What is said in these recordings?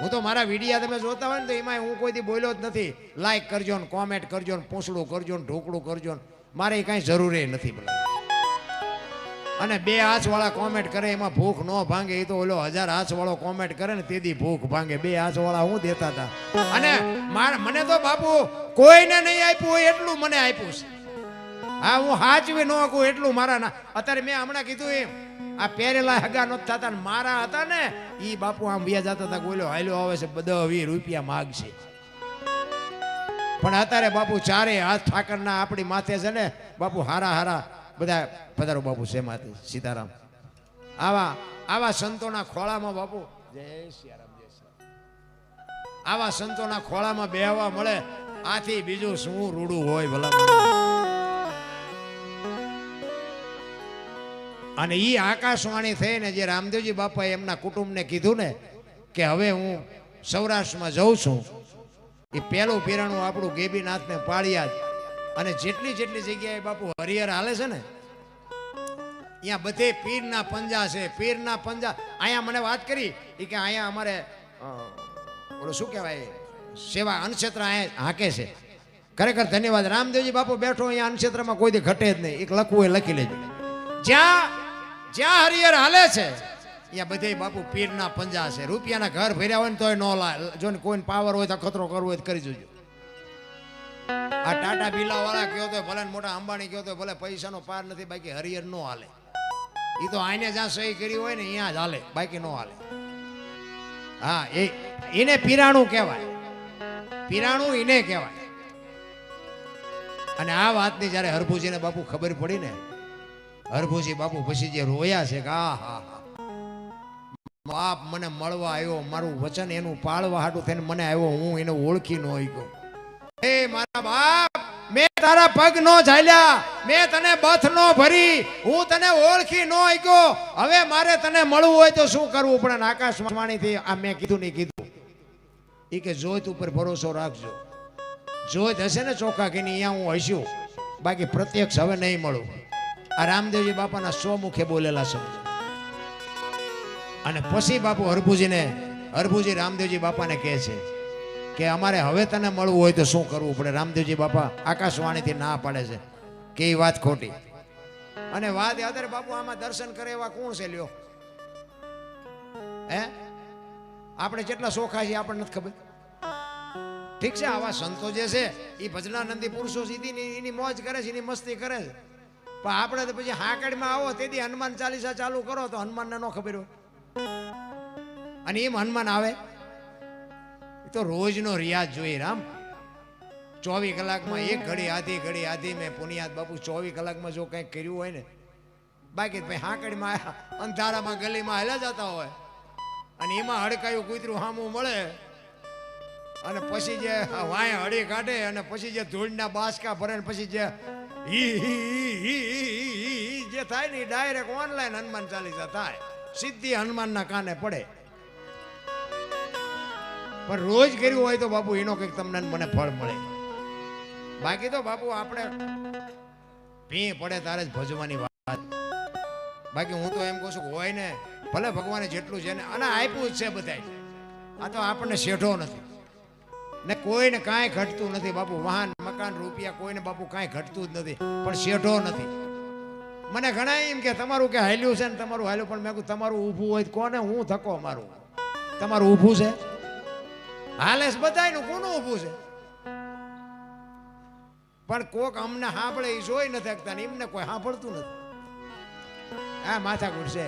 હું તો મારા વિડીયા તમે જોતા હોય ને તો એમાં હું કોઈથી બોલ્યો જ નથી. લાઈક કરજો ને કોમેન્ટ કરજો ને પૂછડું કરજો ને ઢોકળું કરજો ને મારે કાંઈ જરૂરી નથી. અને 2 હાથવાળા કોમેન્ટ કરે એમાં ભૂખ ન ભાંગે. એ તો ઓલો 1000 હાથવાળો કોમેન્ટ કરે ને તેથી ભૂખ ભાંગે. 2 હાથવાળા હું દેતા હતા. અને મને તો બાપુ કોઈને નહીં આપ્યું હોય એટલું મને આપ્યું છે. હા, હું હાચવી ન શકું એટલું મારા ના. અત્યારે મેં હમણાં કીધું એમ આ પહેરેલા હગા નથી થતા ને મારા હતા ને એ બાપુ આમ વ્યા જતા હતા. બોલ્યો હાલ્યો આવે છે 10-20 રૂપિયા માગશે. પણ અત્યારે બાપુ ચારે હાથ ઠાકરના આપણી માથે છે ને બાપુ હારા હારા બધા પધારો બાપુ છે માથે. સીતારામ. આવા સંતોના ખોળામાં બાપુ જય સિયારામ જય સિયારામ. આવા સંતોના ખોળામાં બેહવા મળે આથી બીજું શું રૂડું હોય ભલા. અને ઈ આકાશવાણી થઈને જે રામદેવજી બાપાએ એમના કુટુંબને કીધું ને કે હવે હું સૌરાષ્ટ્રમાં જઉં છું. એ પહેલું પીરાણું આપણું ગેબીનાથને પાળિયાદ અને જેટલી જગ્યાએ બાપુ હરિહર હાલે છે ને અહીંયા બધે પીરના પંજા છે. પીરના પંજા અહીંયા મને વાત કરી એ કે અહીંયા અમારે ઓલું શું કહેવાય સેવા અન્નક્ષેત્ર અહીંયા હાકે છે. ખરેખર ધન્યવાદ. રામદેવજી બાપુ બેઠો અહીંયા અન્નક્ષેત્રમાં કોઈ દી ઘટે જ નહીં. એક લખવું એ લખી લેજો. જ્યાં હરિહર હાલે છે અહીંયા બધે બાપુ પીરના પંજા છે. રૂપિયાના ઘર ભર્યા હોય ને તોય ન લાય. જો ને કોઈને પાવર હોય તો ખતરો કરવો હોય તો કરી જોજો. આ ટાટા બિરલા વાળા કયો તો ભલે મોટા અંબાણી કયો તો ભલે પૈસાનો પાર નથી. બાકી હરિહર નો હાલે. એ તો આઈને જ્યાં સહી કરી હોય ને અહીંયા જ હાલે. બાકી નો હાલે. હા, એને પીરાણું કહેવાય. પીરાણું એને કહેવાય. અને આ વાતની જયારે હરભુજીને બાપુ ખબર પડી ને હરભુજી બાપુ પછી જે રોયા છે કે હા બાપ મને મળવા આવ્યો. મારું વચન એનું પાળવા હાટું થઈને મને આવ્યો. હું એને ઓળખી ન ગયો. એ મારા બાપ, મેં તારા પગ નો ઝાલ્યા, મેં તને બથ નો ભરી, હું તને ઓળખી ન ગયો. હવે મારે તને મળવું હોય તો શું કરવું પડે? આકાશવાણીથી આ મેં કીધું નહીં કીધું. એ કે જોત ઉપર ભરોસો રાખજો. જોત હશે ને ચોખ્ખા કે નહીં અહીંયા હું હસ્યું. બાકી પ્રત્યક્ષ હવે નહીં મળું. આ રામદેવજી બાપાના 100 મુખે બોલેલા શબ્દ. અને પછી બાપુ હરભુજી રામદેવજી બાપાને કહે છે કે અમારે હવે તને મળવું હોય તો શું કરવું પડે? રામદેવજી બાપા આકાશવાણીથી ના પાડે છે કે એ વાત ખોટી. અને વાત અત્યારે બાપુ આમાં દર્શન કરે એવા કોણ છે લ્યો? હે, આપણે જેટલા સોખા છીએ આપણને નથી ખબર. ઠીક છે, આવા સંતો જે છે એ ભજનાનંદી પુરુષો સીધી એની મોજ કરે છે, એની મસ્તી કરે છે. પણ આપણે તો પછી હાકડમાં આવો તેથી હનુમાન ચાલીસા ચાલુ કરો તો હનુમાનને ન ખબર હોય. અને એમ હનુમાન આવે તો રોજનો રિયાઝ જોઈએ. રામ 24 કલાકમાં એક ઘડી આધી મેં પુનિયાદ બાપુ 24 કલાકમાં જો કંઈક કર્યું હોય ને. બાકી ભાઈ હાકડીમાં અંધારામાં ગલીમાં હેલા જતા હોય અને એમાં હડકાયું કૂતરું હામું મળે અને પછી જે વાય હળી કાઢે અને પછી જે ધૂળના બાસકા ભરે ને પછી જે જે થાય ને ડાયરેક્ટ ઓનલાઈન હનુમાન ચાલીસા થાય. સીધી હનુમાનના કાને પડે. પણ રોજ કર્યું હોય તો બાપુ એનો કંઈક તમને મને ફળ મળે. બાકી તો બાપુ આપણે ભી પડે તારે જ ભજવાની વાત. બાકી હું તો એમ કહું છું હોય ને ભલે ભગવાને જેટલું છે ને અને આપ્યું જ છે બધાય. આ તો આપણને શેઠો નથી ને કોઈને કાંઈ ઘટતું નથી બાપુ. વાહન મકાન રૂપિયા કોઈને બાપુ કાંઈ ઘટતું જ નથી. પણ શેઠો નથી. મને ઘણા એમ કે તમારું કે હાલ્યું છે ને તમારું હાલ્યું. પણ મેં કહ્યું તમારું ઊભું હોય કોને હું થકો મારું? તમારું ઊભું છે હાલેસ બધાયનું કોનું ઊભું છે? પણ કોક અમને સાંભળે એ જોઈ નથી શકતા ને એમને કોઈ સાંભળતું નથી. આ માથાકૂટ છે.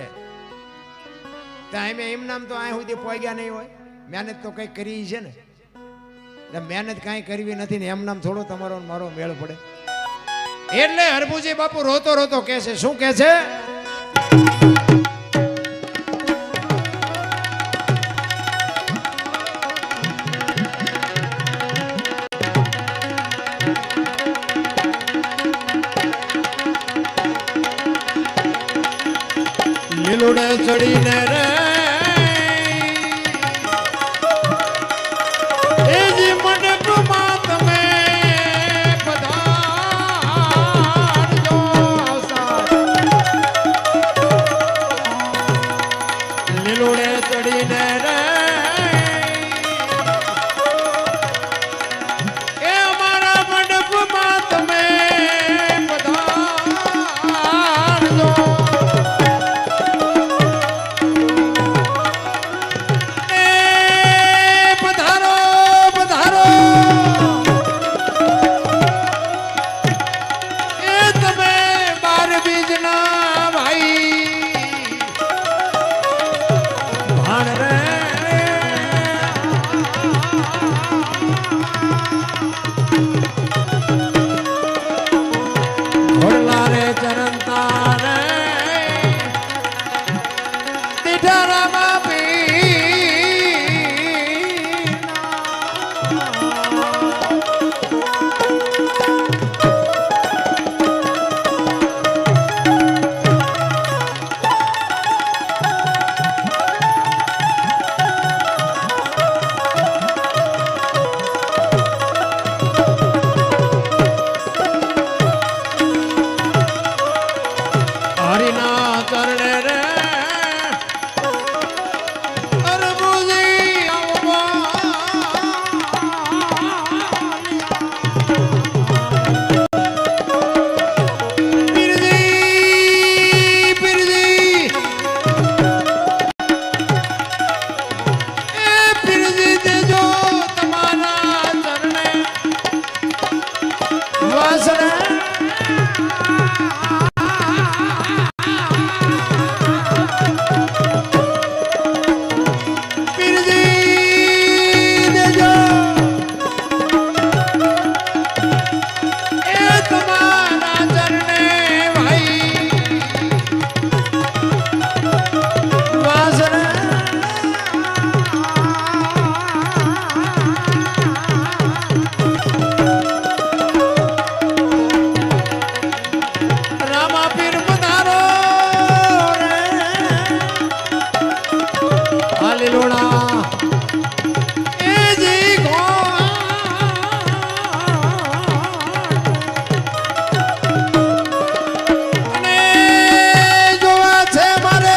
ત્યાં એમ નામ તો આ સુધી પહોંચ્યા નહીં હોય. મહેનત તો કંઈક કરી છે ને. મહેનત કાંઈ કરવી નથી ને એમ નામ થોડો તમારો મારો મેળ પડે. એટલે હરભુજી બાપુ રોતો રોતો કહે છે. શું કહે છે? લીલુડે ચડીને રે લીલુડે ચડીને રે લીલોડા એ જી અને જોવા છે મારે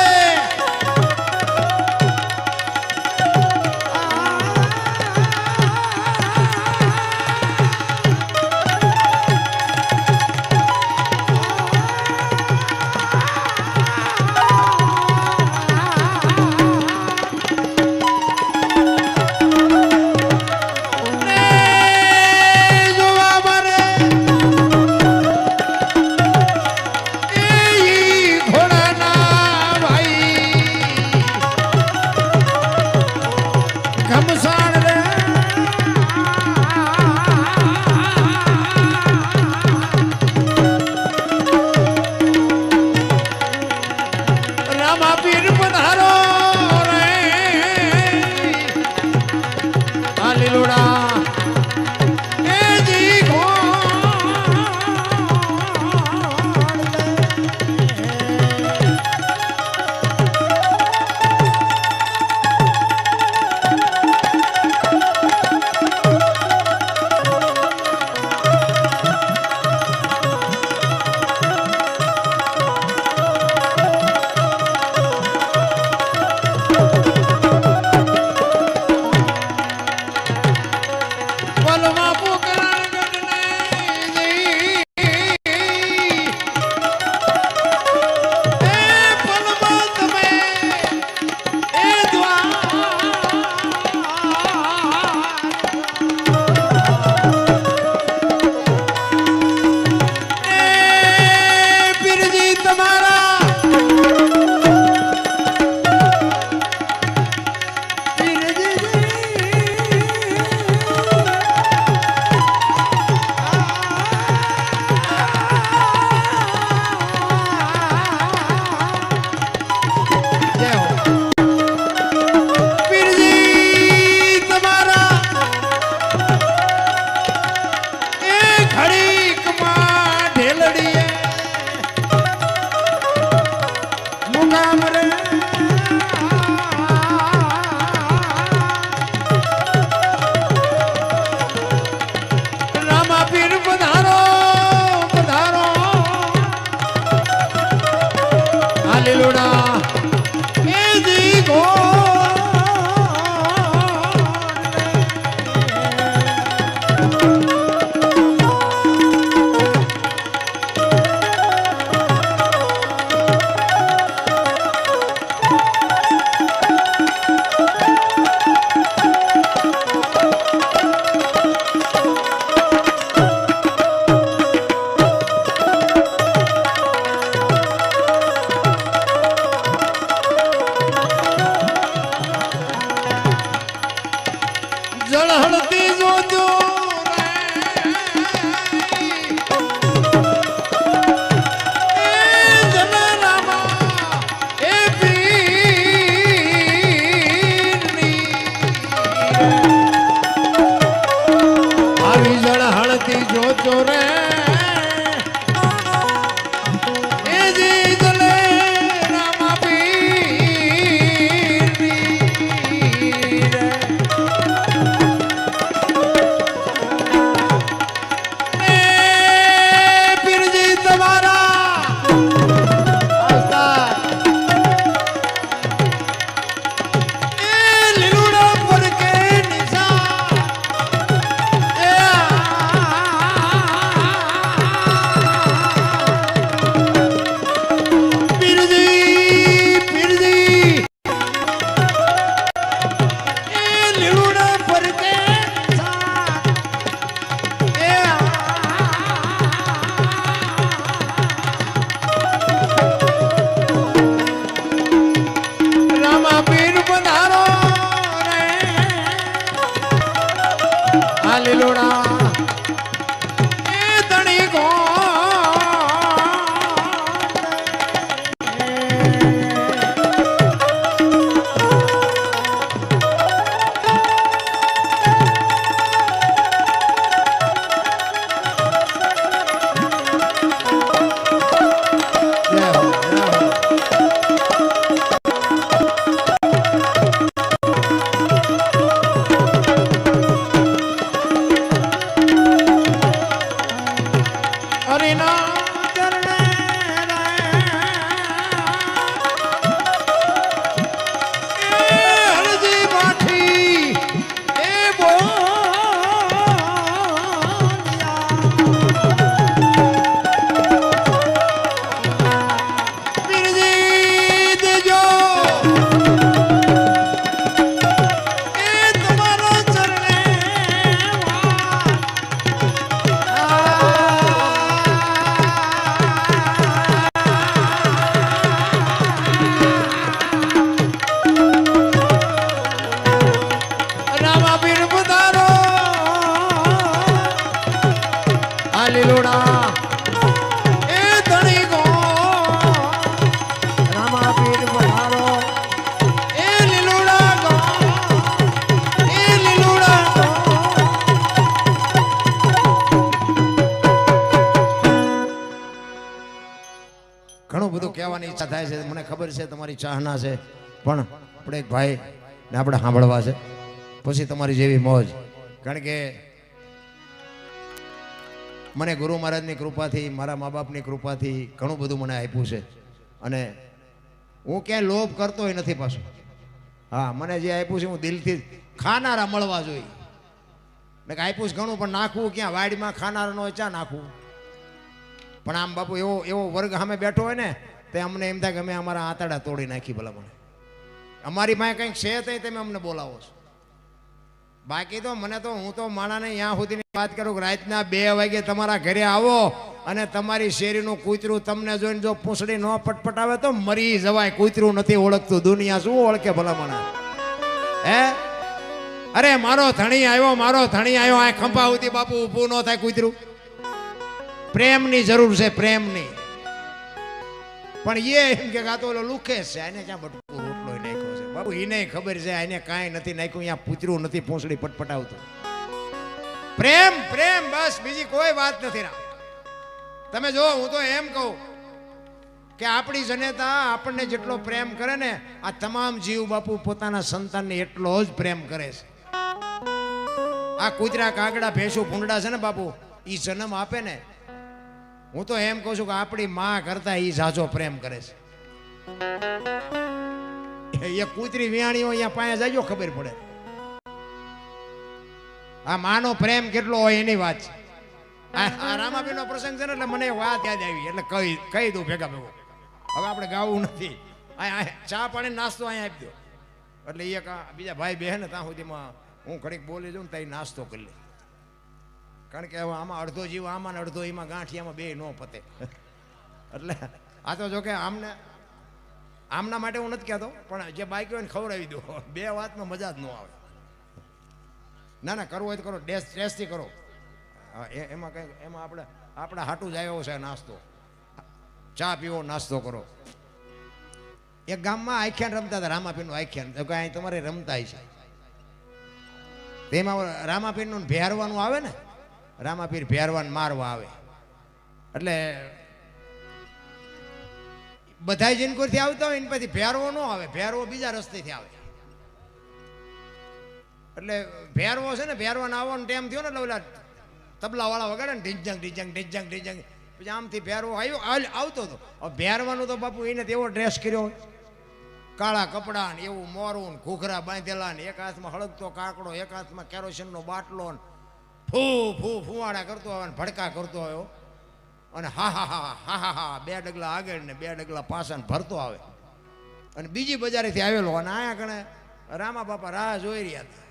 કહેવાની ઈચ્છા થાય છે, મને ખબર છે તમારી ચાહના છે, પણ આપણે એક ભાઈ ને આપણે સાંભળવા છે, પછી તમારી જેવી મોજ. કારણ કે મને ગુરુ મહારાજની કૃપાથી, મારા મા બાપની કૃપાથી ઘણું બધું મને આપ્યું છે, અને હું ક્યાંય લોભ કરતોય નથી પાછું. હા, મને જે આપ્યું છે હું દિલથી ખાનારા મળવા જોઈએ. મેં આપ્યું છે ઘણું, પણ નાખવું ક્યાં? વાડીમાં ખાનારાનો ચા નાખવું? પણ આમ બાપુ એવો વર્ગ સામે બેઠો હોય ને તે અમને એમ થાય કે અમે અમારા આંતરડા તોડી નાખી. ભલા મને અમારી પાસે કંઈક છે તો તમે અમને બોલાવો છો. બાકી તો મને તો હું તો માણાને ત્યાં સુધીની વાત કરું કે રાતના 2 વાગે તમારા ઘરે આવો અને તમારી શેરીનું કૂતરું તમને જોઈને જો પૂંછડી ન પટપટાવે તો મરી જવાય. કૂતરું નથી ઓળખતું, દુનિયા શું ઓળખે ભલા મને? હે, અરે મારો ધણી આવ્યો, મારો ધણી આવ્યો, આ ખંભા સુધી બાપુ ઊભું ન થાય કૂતરું. પ્રેમની જરૂર છે, પ્રેમની. પણ એ એમ કે આ તો ઓલો લુખેશ છે, આને ક્યાં બટકું રોટલો નાખ્યો છે? બાપુ એને ખબર છે આને કાંઈ નથી નાખ્યું, અહીંયા પૂતરું નથી પૂંછડી પટપટાવતું. પ્રેમ પ્રેમ બસ, બીજી કોઈ વાત નથી. તમે જો, હું તો એમ કહું કે આપણી જનતા આપણને જેટલો પ્રેમ કરે ને, આ તમામ જીવ બાપુ પોતાના સંતાનને એટલો જ પ્રેમ કરે છે. આ કૂતરા કાગડા ભેંસું ભૂંડા છે ને બાપુ, એ જન્મ આપે ને, હું તો એમ કહું છું કે આપણી માં કરતા એ ઝાઝો પ્રેમ કરે છે. એ કૂતરી વિયાણીઓ અહીંયા પાસે જાજો ખબર પડે આ માનો પ્રેમ કેટલો હોય એની વાત છે. આ રામાબેન નો પ્રસંગ છે ને એટલે મને વાત યાદ આવી એટલે કહી દઉં ભેગા ભેગો. હવે આપણે ગાવું નથી, ચા પાણી નાસ્તો અહીંયા આપી દો એટલે એક બીજા ભાઈ બહેન ત્યાં સુધીમાં હું ઘડીક બોલી જાઉં ને ત્યાં નાસ્તો કરી લે. કારણ કે આમાં અડધો જીવ આમાં ને અડધો એમાં ગાંઠિયામાં બે ન પતે. એટલે આ તો જો કે આમના માટે હું નથી કહેતો, પણ જે બાઈક હોય ને ખવડાવી દો. 2 વાતમાં મજા જ ન આવે. ના ના, કરવું હોય તો કરો, ડેસથી કરો. એમાં કંઈ એમાં આપણે હાટું જ આવ્યો છે નાસ્તો. ચા પીવો, નાસ્તો કરો. એક ગામમાં આખ્યાન રમતા હતા, રામાપીરનું આખ્યાન. તો કાંઈ તમારે રમતા છે તેમાં રામાપીરનું ભેરવાનું આવે ને, રામાપીર ભેરવાન મારવા આવે એટલે બધા જીનકોરથી આવતા હોય ને પછી ભેરવો ન આવે, ભેરવો બીજા રસ્તેથી આવે. એટલે ભેરવો છે ને, ભેરવાને આવવાનો ટાઈમ થયો ને એટલે ઓલા તબલા વાળા વગાડે ને ઢીંજંગ ઢીંજંગ ઢીંજંગ ઢીંજંગ, પછી આમથી ભેરવો આવતો હતો. ભેરવાનું તો બાપુ એને એવો ડ્રેસ કર્યો હોય, કાળા કપડા ને એવું મોરું ને ઘૂઘરા બાંધેલા ને, એક હાથમાં હળગતો કાકડો, એક હાથમાં કેરોસીનનો બાટલો ને ફૂવાડા કરતો હોય ને ભડકા કરતો હોય, અને હા હા હા હા હા હા 2 ડગલા આગળ ને 2 ડગલા પાછળ ભરતો આવે. અને બીજી બજારેથી આવેલો અને આયા કણે રામા બાપા રાહ જોઈ રહ્યા હતા.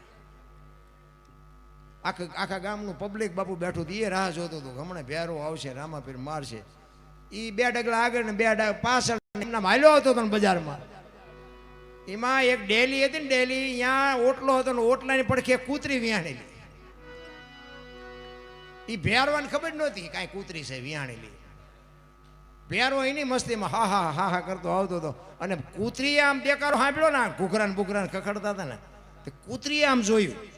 આખા ગામનું પબ્લિક બાપુ બેઠું હતું, એ રાહ જોતું હતું હમણાં ભેરો આવશે, રામાપીર મારશે. એ 2 ડગલા આગળ ને 2 ડગલા પાછળ એમના હાલ્યો હતો ને બજારમાં. એમાં એક ડેલી હતી ને, ડેલી અહીંયા ઓટલો હતો ને, ઓટલાની પડખે કૂતરી વિયાણેલી. એ ભેરવાને ખબર નહોતી કાંઈ કૂતરી છે વિયાણેલી. ભેરો એની મસ્તીમાં હા હા હા હા કરતો આવતો હતો, અને કૂતરીએ આમ દેકારો સાંભળ્યો ને, ઘૂઘરાને બુઘરાને ખખડતા હતા ને, તે કૂતરીએ આમ જોયું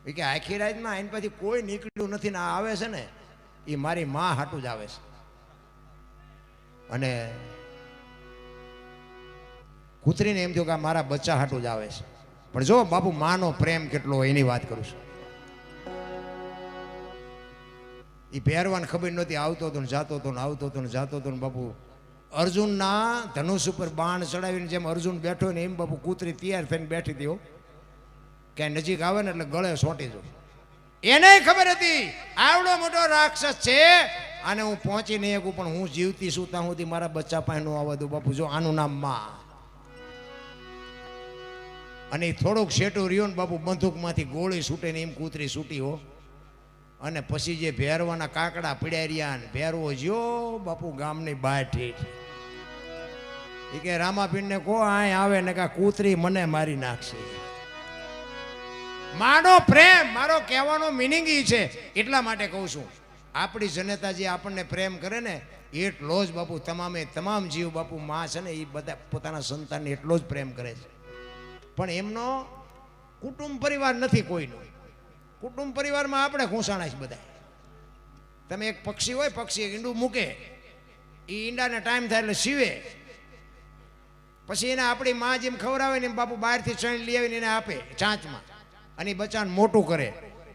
એ કે આખી રાતમાં એની પછી કોઈ નીકળ્યું નથી ને આ આવે છે ને એ મારી માં હાટું જ આવે છે. અને કૂતરીને એમ થયું કે મારા બચ્ચા હાટું જ આવે છે. પણ જો બાપુ માનો પ્રેમ કેટલો હોય એની વાત કરું છું. એ પહેરવાને ખબર નહોતી, આવતો હતો ને જાતો હતો ને આવતો હતો ને જાતો હતો ને બાપુ અર્જુનના ધનુષ ઉપર બાણ ચડાવીને જેમ અર્જુન બેઠો ને એમ બાપુ કૂતરી તૈયાર થઈને બેઠી હતી. ક્યાંય નજીક આવે ને એટલે ગળે સોટી જો. એને ખબર હતી આવડો મોટો રાક્ષસ છે, આને હું પહોંચી નહીં શકું, પણ હું જીવતી છું ત્યાં સુધી મારા બચ્ચા પાસે નો આવવા દઉં. બાપુ જો આનું નામ માં. અને થોડુંક શેટું રહ્યો ને બાપુ બંદૂકમાંથી ગોળી છૂટે ને એમ કૂતરી છૂટી હો. અને પછી જે ભેરવાના કાકડા પીડ્યા રહ્યા ને ભેરવો જ્યો બાપુ ગામની બહાર ઠીઠ. એ કે રામાપીરને કહો આય આવે ને કા કૂતરી મને મારી નાખશે. માનો પ્રેમ, મારો કહેવાનો મિનિંગ ઈ છે. એટલા માટે કહું છું આપણી જનતા જે આપણને પ્રેમ કરે ને એટલો જ બાપુ તમામ જીવ બાપુ માં છે ને એ બધા પોતાના સંતાનને એટલો જ પ્રેમ કરે છે. પણ એમનો કુટુંબ પરિવાર નથી કોઈનો. કુટુંબ પરિવારમાં આપણે ઘૂંસાણા છે બધા. તમે એક પક્ષી હોય, પક્ષી ઈંડું મૂકે એ ઈંડાને ટાઈમ થાય એટલે સીવે. પછી એને આપણી માં જેમ ખવડાવે ને એમ બાપુ બહારથી ચણ લઈ આવીને એને આપે ચાંચમાં, અને એ બચ્ચાને મોટું કરે.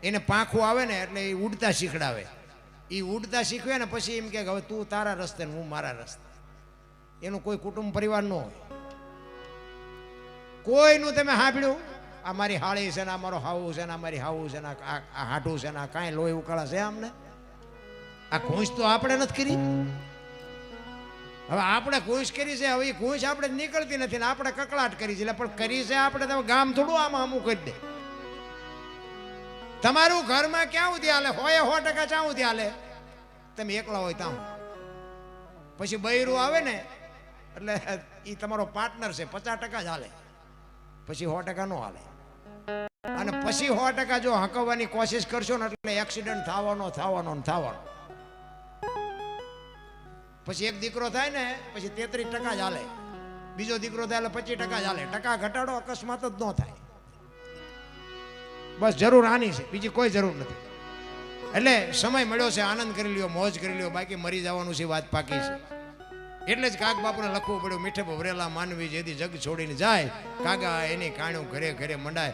એને પાંખું આવે ને એટલે એ ઉડતા શીખડાવે. એ ઉડતા શીખવે ને પછી એમ કે હવે તું તારા રસ્તે ને હું મારા રસ્તે. એનું કોઈ કુટુંબ પરિવાર ન હોય, કોઈનું તમે સાંભળ્યું આ મારી હાળી છે ને આ મારો હાવું છે ને આ મારી હાવું છે ને આ હાટું છે ને આ કાંઈ લોહી ઉકાળા છે આમને? આ ઘૂંસ તો આપણે નથી કરી. હવે આપણે ઘૂંસ કરી છે, હવે એ ઘૂંસ આપણે નીકળતી નથી ને આપણે કકળાટ કરી છે, પણ કરી છે આપણે તો ગામ થોડું આમાં અમુક કરી દે. તમારું ઘરમાં ક્યાં સુધી હાલે? 100% ક્યાં સુધી હાલે? તમે એકલા હોય ત્યાં. પછી બૈરું આવે ને એટલે એ તમારો પાર્ટનર છે, 50% જ હાલે, પછી 100% નો હાલે. અને પછી 100% જો હકવવાની કોશિશ કરશો ને એટલે એક્સિડન્ટ થવાનો. પછી એક દીકરો થાય ને પછી 33% જ હાલે, બીજો દીકરો થાય એટલે 25% જ હાલે. ટકા ઘટાડો અકસ્માત જ ન થાય. બસ જરૂર આની છે, બીજી કોઈ જરૂર નથી. એટલે સમય મળ્યો છે, આનંદ કરી લ્યો, મોજ કરી લ્યો, બાકી મરી જવાનું છે, વાત પાકી છે. એટલે જ કાગ બાપુને લખવું પડ્યું, મીઠે ભરેલા માનવી જેથી જગ છોડીને જાય, કાગા એની કાણું ઘરે ઘરે મંડાય.